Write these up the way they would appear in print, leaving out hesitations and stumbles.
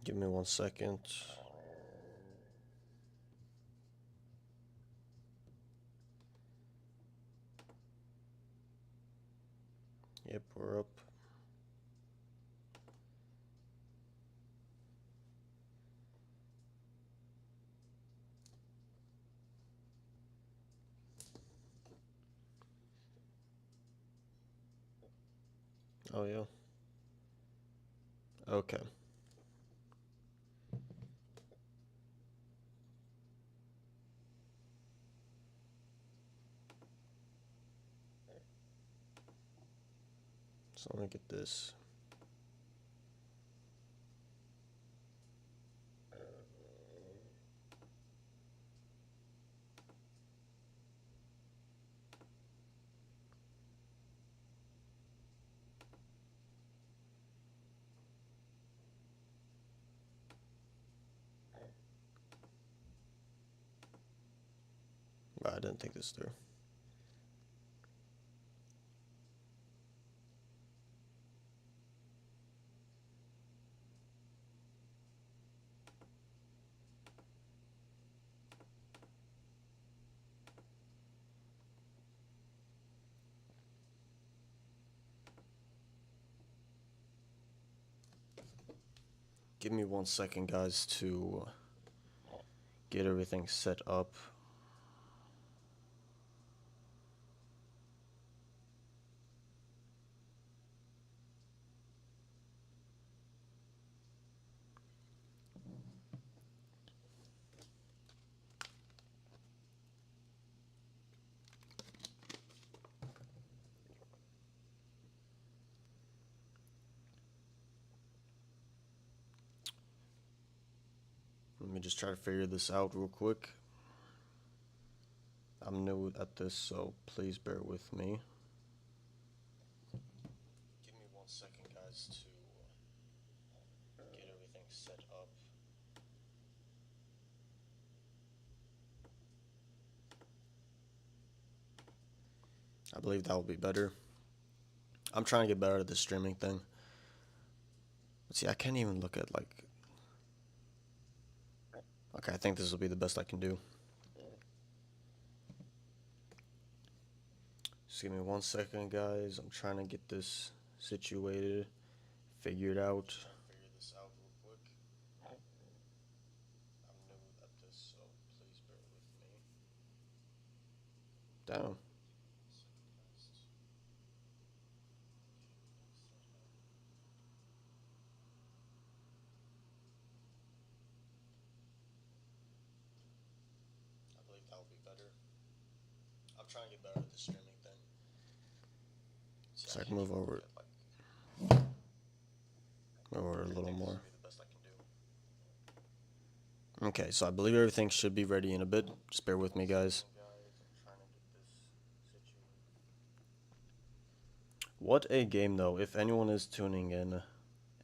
Give me 1 second. Yep, we're up. Oh, yeah. Okay. So let me get this. I didn't think this through. Give me 1 second, guys, to get everything set up. Let me just try to figure this out real quick. I'm new at this, so please bear with me. Give me 1 second, guys, to get everything set up. I believe that will be better. I'm trying to get better at the streaming thing. Let's see, I can't even look at, like... Okay, I think this will be the best I can do. Just give me 1 second, guys. I'm trying to get this situated, figured out. Figure this out real quick. I'm new at this, so please bear with me. Down. I believe that will be better. I'm trying to get better at the streaming thing. So I can move over a little more. Okay, so I believe everything should be ready in a bit. Just bear with me, guys. What a game, though. If anyone is tuning in,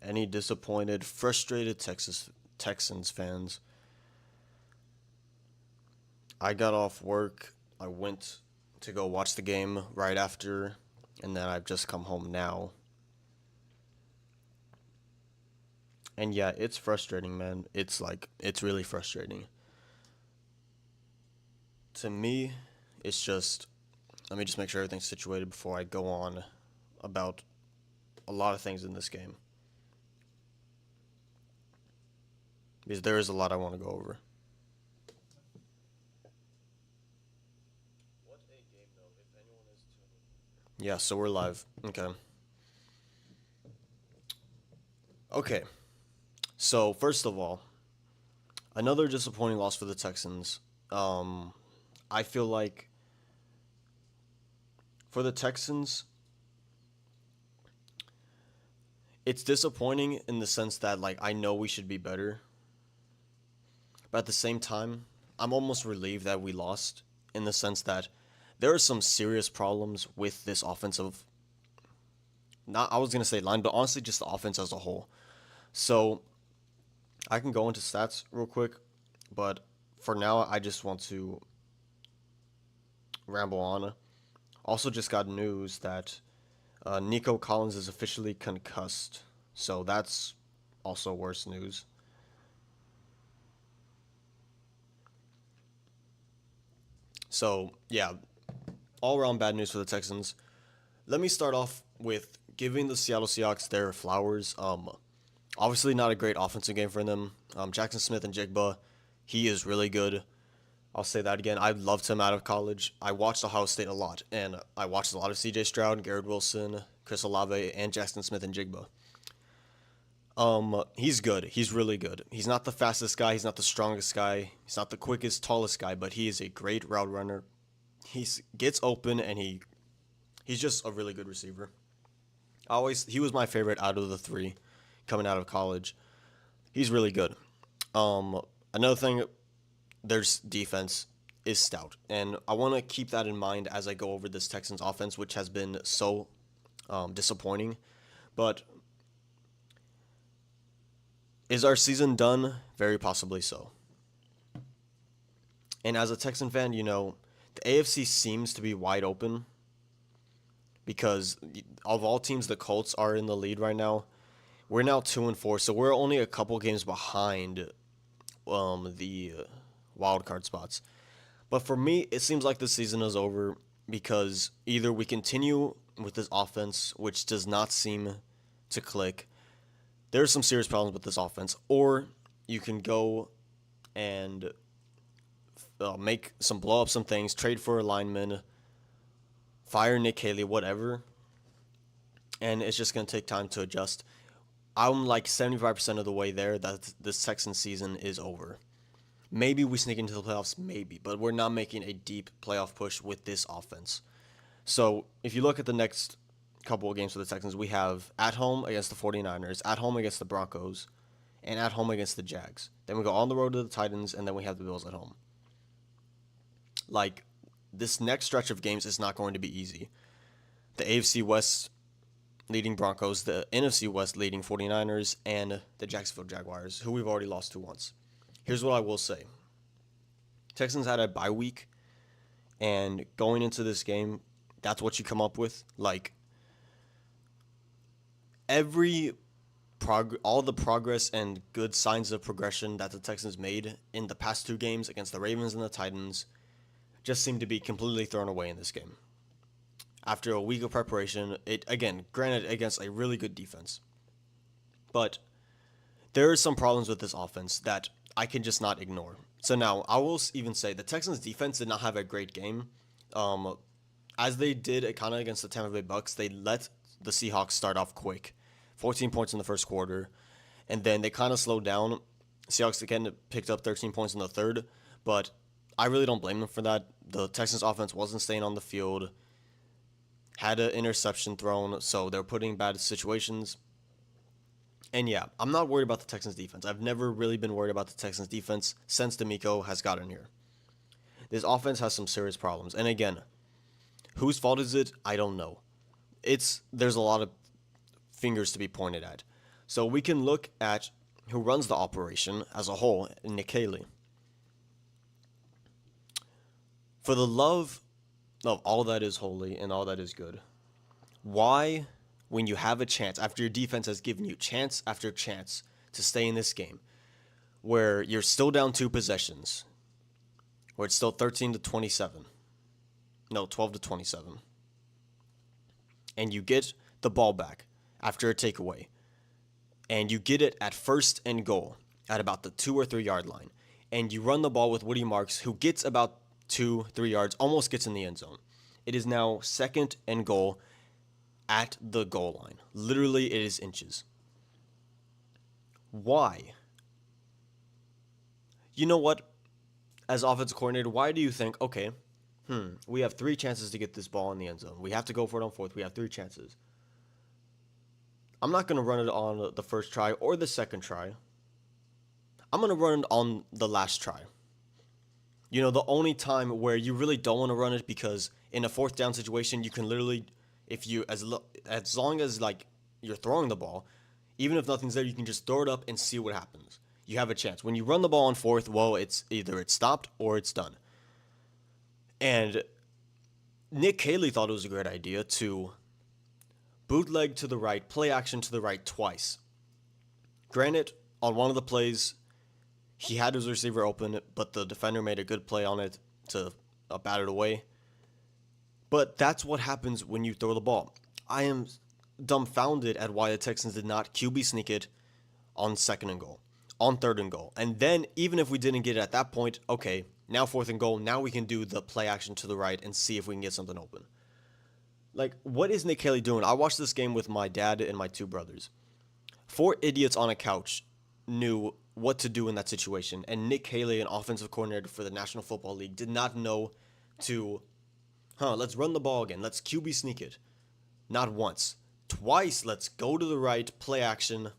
any disappointed, frustrated Texans fans, I got off work. I went to go watch the game right after, and then I've just come home now. And yeah, it's frustrating, man. It's really frustrating. To me, it's just, let me just make sure everything's situated before I go on about a lot of things in this game. Because there is a lot I want to go over. What a game, though, if anyone is tuning. Yeah, so we're live. Okay. Okay. So, first of all, another disappointing loss for the Texans. I feel like for the Texans, it's disappointing in the sense that, like, I know we should be better. But at the same time, I'm almost relieved that we lost in the sense that there are some serious problems with this offensive, not, I was going to say line, but honestly just the offense as a whole. So I can go into stats real quick, but for now I just want to ramble on. Also just got news that Nico Collins is officially concussed. So that's also worse news. So, yeah, all around bad news for the Texans. Let me start off with giving the Seattle Seahawks their flowers. Obviously not a great offensive game for them. Jackson Smith and Jigba, he is really good. I'll say that again. I loved him out of college. I watched Ohio State a lot, and I watched a lot of C.J. Stroud, Garrett Wilson, Chris Olave, and Jackson Smith and Jigba. He's good. He's really good. He's not the fastest guy. He's not the strongest guy. He's not the quickest, tallest guy, but he is a great route runner. He gets open, and he's just a really good receiver. He was my favorite out of the three coming out of college. He's really good. Another thing, their defense is stout, and I want to keep that in mind as I go over this Texans offense, which has been so disappointing. But is our season done? Very possibly so. And as a Texan fan, the AFC seems to be wide open because of all teams, the Colts are in the lead right now. We're now 2-4, so we're only a couple games behind the wild card spots. But for me, it seems like the season is over because either we continue with this offense, which does not seem to click. There's some serious problems with this offense, or you can go and blow up some things, trade for a lineman, fire Nick Haley, whatever, and it's just going to take time to adjust. I'm like 75% of the way there that this Texans season is over. Maybe we sneak into the playoffs, maybe, but we're not making a deep playoff push with this offense. So if you look at the next couple of games for the Texans, we have at home against the 49ers, at home against the Broncos, and at home against the Jags. Then we go on the road to the Titans, and then we have the Bills at home. Like, this next stretch of games is not going to be easy. The AFC West leading Broncos, the NFC West leading 49ers, and the Jacksonville Jaguars, who we've already lost to once. Here's what I will say. Texans had a bye week, and going into this game, that's what you come up with. Like, all the progress and good signs of progression that the Texans made in the past two games against the Ravens and the Titans just seemed to be completely thrown away in this game. After a week of preparation, granted against a really good defense, but there are some problems with this offense that I can just not ignore. So now, I will even say the Texans defense did not have a great game. As they did kind of against the Tampa Bay Bucks, they let the Seahawks start off quick. 14 points in the first quarter, and then they kind of slowed down. Seahawks again picked up 13 points in the third, but I really don't blame them for that. The Texans offense wasn't staying on the field, had an interception thrown, so they're putting bad situations. And yeah, I'm not worried about the Texans defense. I've never really been worried about the Texans defense since D'Amico has gotten here. This offense has some serious problems. And again, whose fault is it? I don't know. There's a lot of fingers to be pointed at. So we can look at who runs the operation as a whole, Nick Haley. For the love of all that is holy and all that is good, why, when you have a chance, after your defense has given you chance after chance to stay in this game, where you're still down 2 possessions, where it's still 12-27, and you get the ball back after a takeaway, and you get it at 1st and goal at about the 2 or 3 yard line, and you run the ball with Woody Marks, who gets about 2-3 yards, almost gets in the end zone. It is now 2nd and goal at the goal line. Literally, it is inches. Why? You know what? As offensive coordinator, why do you think, okay, we have 3 chances to get this ball in the end zone. We have to go for it on 4th. We have 3 chances. I'm not going to run it on the first try or the second try. I'm going to run it on the last try. The only time where you really don't want to run it, because in a 4th down situation, you can literally, as long as like you're throwing the ball, even if nothing's there, you can just throw it up and see what happens. You have a chance. When you run the ball on 4th, well, it's stopped or it's done. And Nick Haley thought it was a great idea to bootleg to the right, play action to the right twice. Granted, on one of the plays, he had his receiver open, but the defender made a good play on it to batted away. But that's what happens when you throw the ball. I am dumbfounded at why the Texans did not QB sneak it on second and goal, on third and goal. And then, even if we didn't get it at that point, okay, now fourth and goal, now we can do the play action to the right and see if we can get something open. Like, what is Nick Haley doing? I watched this game with my dad and my two brothers. Four idiots on a couch knew what to do in that situation, and Nick Haley, an offensive coordinator for the National Football League, did not know to, let's run the ball again. Let's QB sneak it. Not once. Twice, let's go to the right, play action.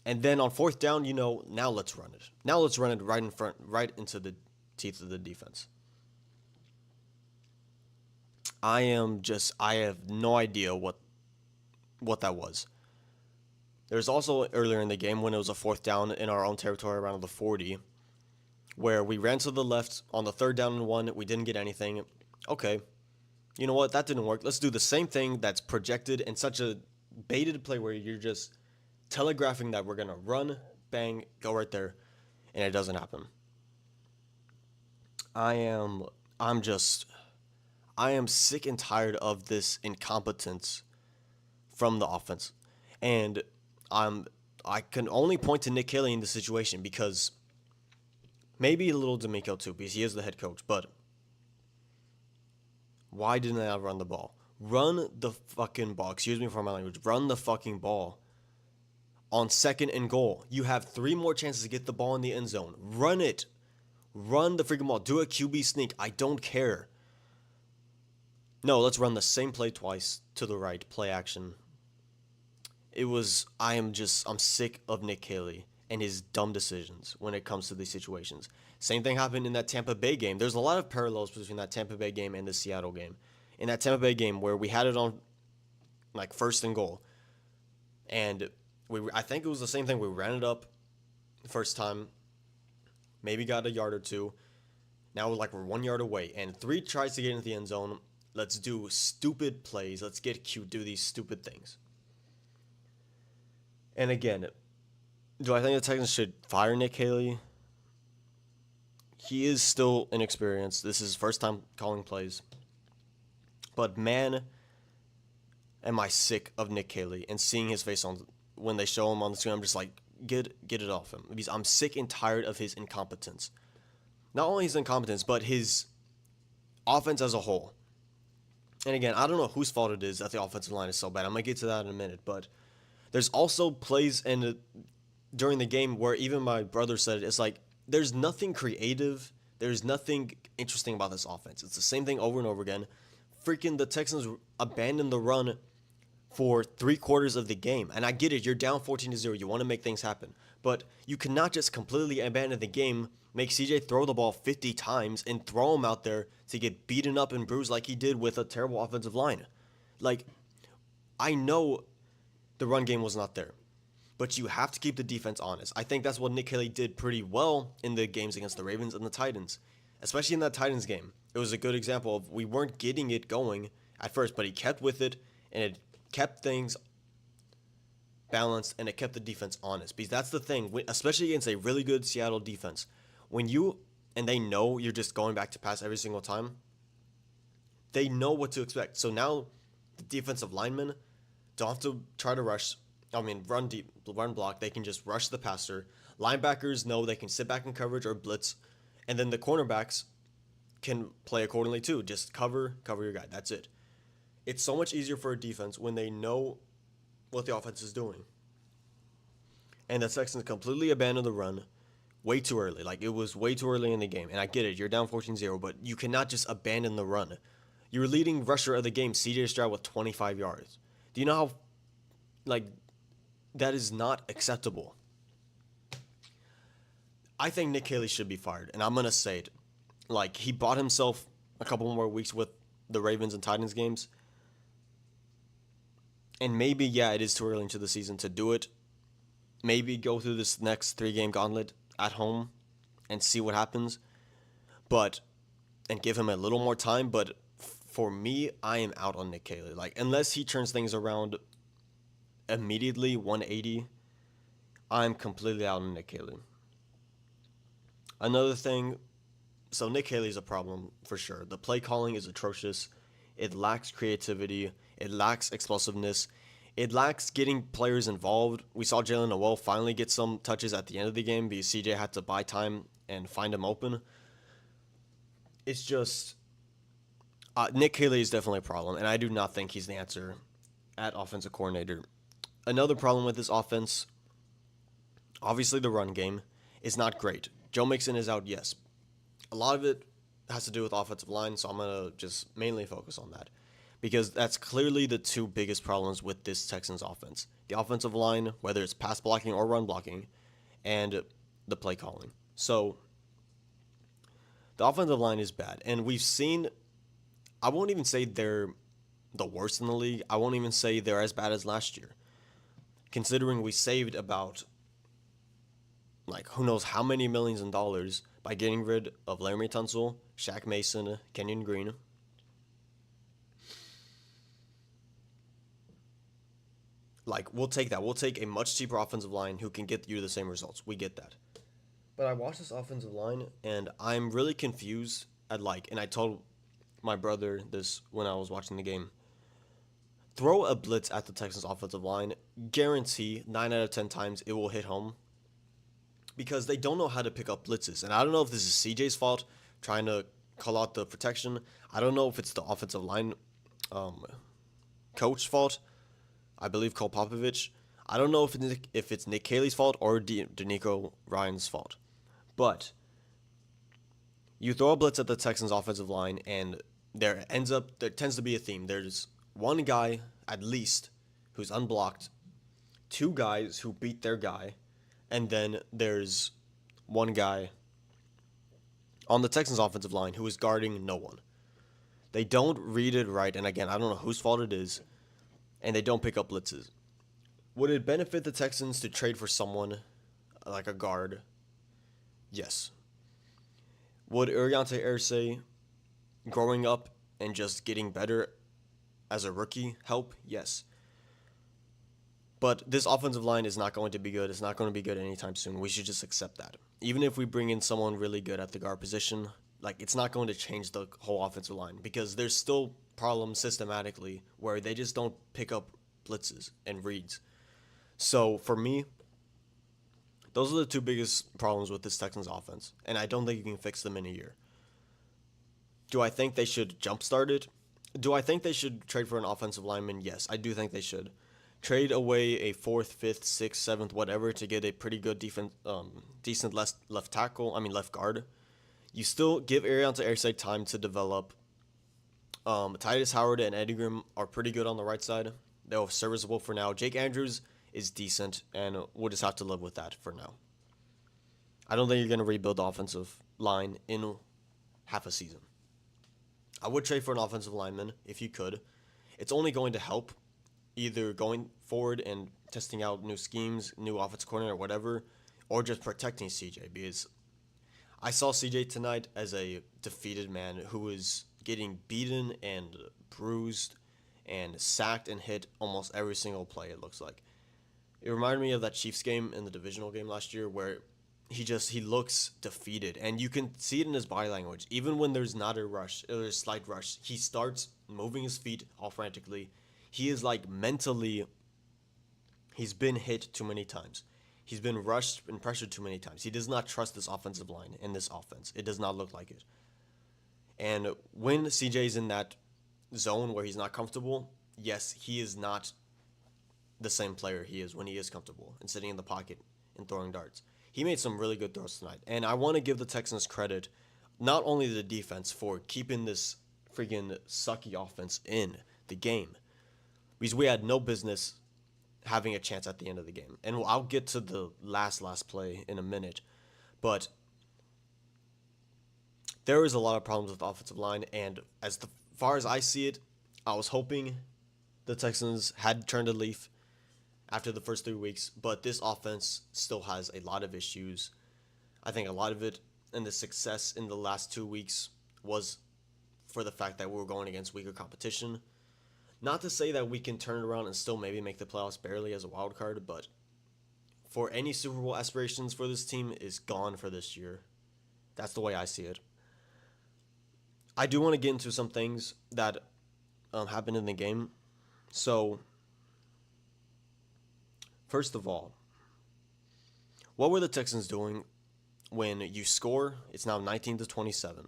And then on fourth down, now let's run it. Now let's run it right in front, right into the teeth of the defense. I have no idea what that was. There's also earlier in the game when it was a fourth down in our own territory around the 40, where we ran to the left on the third down and 1. We didn't get anything. Okay, you know what? That didn't work. Let's do the same thing that's projected in such a baited play where you're just telegraphing that we're going to run, bang, go right there, and it doesn't happen. I am sick and tired of this incompetence from the offense. And I can only point to Nick Haley in this situation because maybe a little D'Amico too, because he is the head coach, but why didn't I run the ball? Run the fucking ball. Excuse me for my language. Run the fucking ball. On second and goal, you have 3 more chances to get the ball in the end zone. Run it. Run the freaking ball. Do a QB sneak. I don't care. No, let's run the same play twice to the right. Play action. I'm sick of Nick Haley and his dumb decisions when it comes to these situations. Same thing happened in that Tampa Bay game. There's a lot of parallels between that Tampa Bay game and the Seattle game. In that Tampa Bay game where we had it on like first and goal, and I think it was the same thing. We ran it up the first time, maybe got a yard or two. Now we're 1 yard away, and 3 tries to get into the end zone. Let's do stupid plays. Let's get cute. Do these stupid things. And again, do I think the Texans should fire Nick Haley? He is still inexperienced. This is his first time calling plays. But man, am I sick of Nick Haley and seeing his face on when they show him on the screen. I'm just like, get it off him. Because I'm sick and tired of his incompetence. Not only his incompetence, but his offense as a whole. And again, I don't know whose fault it is that the offensive line is so bad. I'm going to get to that in a minute. But there's also plays during the game where even my brother said it. It's like, there's nothing creative. There's nothing interesting about this offense. It's the same thing over and over again. Freaking the Texans abandoned the run for 3/4 of the game. And I get it. You're down 14-0. You want to make things happen. But you cannot just completely abandon the game, make CJ throw the ball 50 times, and throw him out there to get beaten up and bruised like he did with a terrible offensive line. Like, I know the run game was not there, but you have to keep the defense honest. I think that's what Nick Haley did pretty well in the games against the Ravens and the Titans, especially in that Titans game. It was a good example of we weren't getting it going at first, but he kept with it, and it kept things balanced, and it kept the defense honest. Because that's the thing, especially against a really good Seattle defense. When they know you're just going back to pass every single time, they know what to expect. So now the defensive linemen don't have to try to run deep, run block. They can just rush the passer. Linebackers know they can sit back in coverage or blitz. And then the cornerbacks can play accordingly too. Just cover your guy. That's it. It's so much easier for a defense when they know what the offense is doing. And the Texans completely abandoned the run way too early. Like, it was way too early in the game. And I get it. You're down 14-0, but you cannot just abandon the run. Your leading rusher of the game, CJ Stroud, with 25 yards. Do you know how, that is not acceptable. I think Nick Haley should be fired, and I'm going to say it. He bought himself a couple more weeks with the Ravens and Titans games. And maybe, it is too early into the season to do it. Maybe go through this next 3-game gauntlet at home and see what happens. And give him a little more time. But for me, I am out on Nick Haley. Unless he turns things around immediately, 180, I'm completely out on Nick Haley. Another thing So Nick Haley's a problem for sure. The play calling is atrocious. It lacks creativity. It lacks explosiveness. It lacks getting players involved. We saw Jalen Noel finally get some touches at the end of the game because CJ had to buy time and find him open. It's just Nick Haley is definitely a problem, and I do not think he's the answer at offensive coordinator. Another problem with this offense, obviously the run game, is not great. Joe Mixon is out, yes. A lot of it has to do with offensive line, so I'm going to just mainly focus on that. Because that's clearly the two biggest problems with this Texans offense. The offensive line, whether it's pass blocking or run blocking, and the play calling. So the offensive line is bad. And we've seen, I won't even say they're the worst in the league. I won't even say they're as bad as last year. Considering we saved about, like, who knows how many millions of dollars by getting rid of Laremy Tunsil, Shaq Mason, Kenyon Green. Like, we'll take that. We'll take a much cheaper offensive line who can get you the same results. We get that. But I watched this offensive line, and I'm really confused at, like, and I told my brother this when I was watching the game. Throw a blitz at the Texans offensive line. Guarantee 9 out of 10 times it will hit home. Because they don't know how to pick up blitzes. And I don't know if this is CJ's fault, trying to call out the protection. I don't know if it's the offensive line coach fault. I believe Cole Popovich. I don't know if it's Nick Haley's fault or D'Anico Ryan's fault. But you throw a blitz at the Texans offensive line, and there tends to be a theme. There's one guy, at least, who's unblocked, two guys who beat their guy, and then there's one guy on the Texans offensive line who is guarding no one. They don't read it right, and again, I don't know whose fault it is, and they don't pick up blitzes. Would it benefit the Texans to trade for someone like a guard? Yes. Would Uriante Irsay growing up and just getting better as a rookie help? Yes. But this offensive line is not going to be good. It's not going to be good anytime soon. We should just accept that. Even if we bring in someone really good at the guard position, like, it's not going to change the whole offensive line because there's still problems systematically where they just don't pick up blitzes and reads. So for me, those are the two biggest problems with this Texans offense, and I don't think you can fix them in a year. Do I think they should jumpstart it? Do I think they should trade for an offensive lineman? Yes, I do think they should. Trade away a 4th, 5th, 6th, 7th, whatever to get a pretty good decent left guard. You still give Ariante Airside time to develop. Titus Howard and Eddie Grimm are pretty good on the right side. They're serviceable for now. Jake Andrews is decent, and we'll just have to live with that for now. I don't think you're going to rebuild the offensive line in half a season. I would trade for an offensive lineman if you could. It's only going to help either going forward and testing out new schemes, new offensive coordinator, whatever, or just protecting CJ, because I saw CJ tonight as a defeated man who was getting beaten and bruised and sacked and hit almost every single play, it looks like. It reminded me of that Chiefs game in the divisional game last year where he looks defeated, and you can see it in his body language. Even when there's not a rush, or a slight rush, he starts moving his feet all frantically. He is like mentally, he's been hit too many times. He's been rushed and pressured too many times. He does not trust this offensive line and this offense. It does not look like it. And when CJ's in that zone where he's not comfortable, yes, he is not the same player he is when he is comfortable and sitting in the pocket and throwing darts. He made some really good throws tonight. And I want to give the Texans credit, not only the defense for keeping this freaking sucky offense in the game, because we had no business having a chance at the end of the game. And I'll get to the last play in a minute. But there is a lot of problems with the offensive line. And far as I see it, I was hoping the Texans had turned a leaf after the first 3 weeks. But this offense still has a lot of issues. I think a lot of it, and the success in the last 2 weeks, was for the fact that we were going against weaker competition. Not to say that we can turn it around and still maybe make the playoffs barely as a wild card, but for any Super Bowl aspirations for this team is gone for this year. That's the way I see it. I do want to get into some things that happened in the game. So, first of all, what were the Texans doing when you score? It's now 19-27.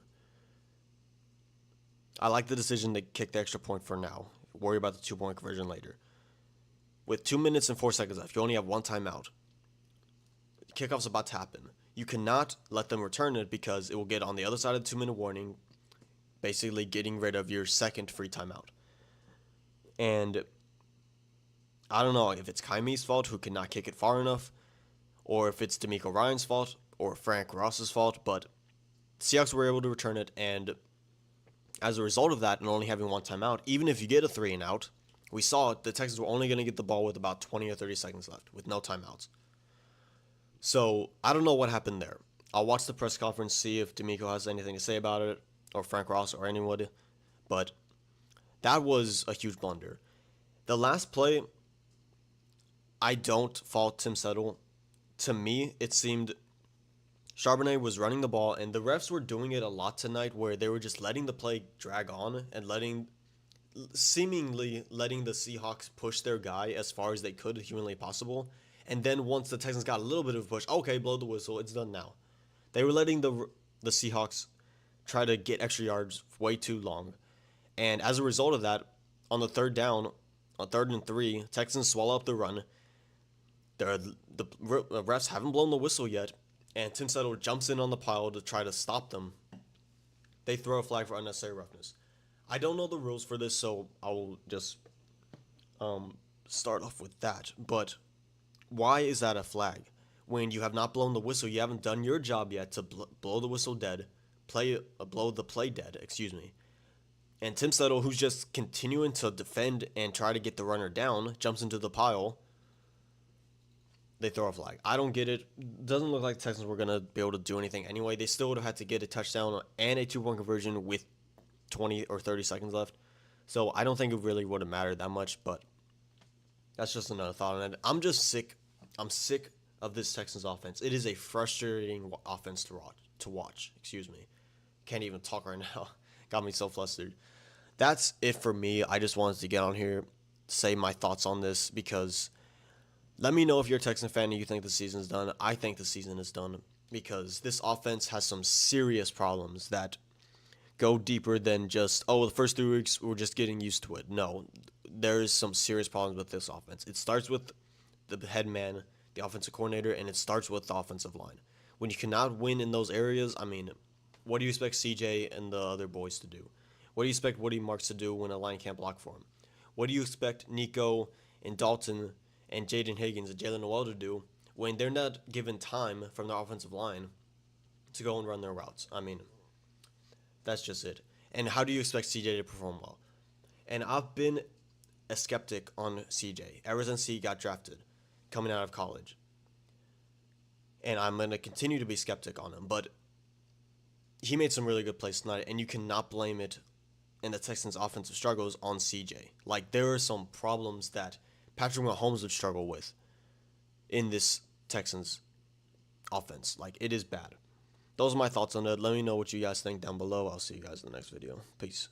I like the decision to kick the extra point for now. Worry about the 2-point conversion later. With 2 minutes and 4 seconds left, you only have one timeout. Kickoff's about to happen. You cannot let them return it because it will get on the other side of the 2-minute warning, basically getting rid of your second free timeout. And I don't know if it's Kaime's fault, who cannot kick it far enough, or if it's D'Amico Ryan's fault, or Frank Ross's fault, but Seahawks were able to return it, and as a result of that, and only having one timeout, even if you get a 3-and-out, we saw the Texans were only going to get the ball with about 20 or 30 seconds left, with no timeouts. So, I don't know what happened there. I'll watch the press conference, see if D'Amico has anything to say about it, or Frank Ross, or anyone, but that was a huge blunder. The last play, I don't fault Tim Settle. To me, it seemed Charbonnet was running the ball, and the refs were doing it a lot tonight where they were just letting the play drag on and seemingly letting the Seahawks push their guy as far as they could, humanly possible. And then once the Texans got a little bit of a push, okay, blow the whistle, it's done now. They were letting the Seahawks try to get extra yards way too long. And as a result of that, on the third down, on 3rd and 3, Texans swallow up the run. The refs haven't blown the whistle yet, and Tim Settle jumps in on the pile to try to stop them. They throw a flag for unnecessary roughness. I don't know the rules for this, so I'll just start off with that. But why is that a flag? When you have not blown the whistle, you haven't done your job yet to blow the whistle dead, blow the play dead, excuse me. And Tim Settle, who's just continuing to defend and try to get the runner down, jumps into the pile. They throw a flag. I don't get it. Doesn't look like the Texans were going to be able to do anything anyway. They still would have had to get a touchdown and a 2-point conversion with 20 or 30 seconds left. So I don't think it really would have mattered that much, but that's just another thought on it. I'm just sick. I'm sick of this Texans offense. It is a frustrating offense to watch. Excuse me. Can't even talk right now. Got me so flustered. That's it for me. I just wanted to get on here, say my thoughts on this, because let me know if you're a Texan fan and you think the season's done. I think the season is done because this offense has some serious problems that go deeper than just, the first 3 weeks we're just getting used to it. No, there's some serious problems with this offense. It starts with the head man, the offensive coordinator, and it starts with the offensive line. When you cannot win in those areas, I mean, what do you expect CJ and the other boys to do? What do you expect Woody Marks to do when a line can't block for him? What do you expect Nico and Dalton and Jaden Higgins and Jalen Noel to do when they're not given time from their offensive line to go and run their routes? I mean, that's just it. And how do you expect CJ to perform well? And I've been a skeptic on CJ ever since he got drafted coming out of college. And I'm going to continue to be skeptic on him. But he made some really good plays tonight, and you cannot blame it in the Texans' offensive struggles on CJ. Like, there are some problems that Patrick Mahomes would struggle with in this Texans offense. Like, it is bad. Those are my thoughts on it. Let me know what you guys think down below. I'll see you guys in the next video. Peace.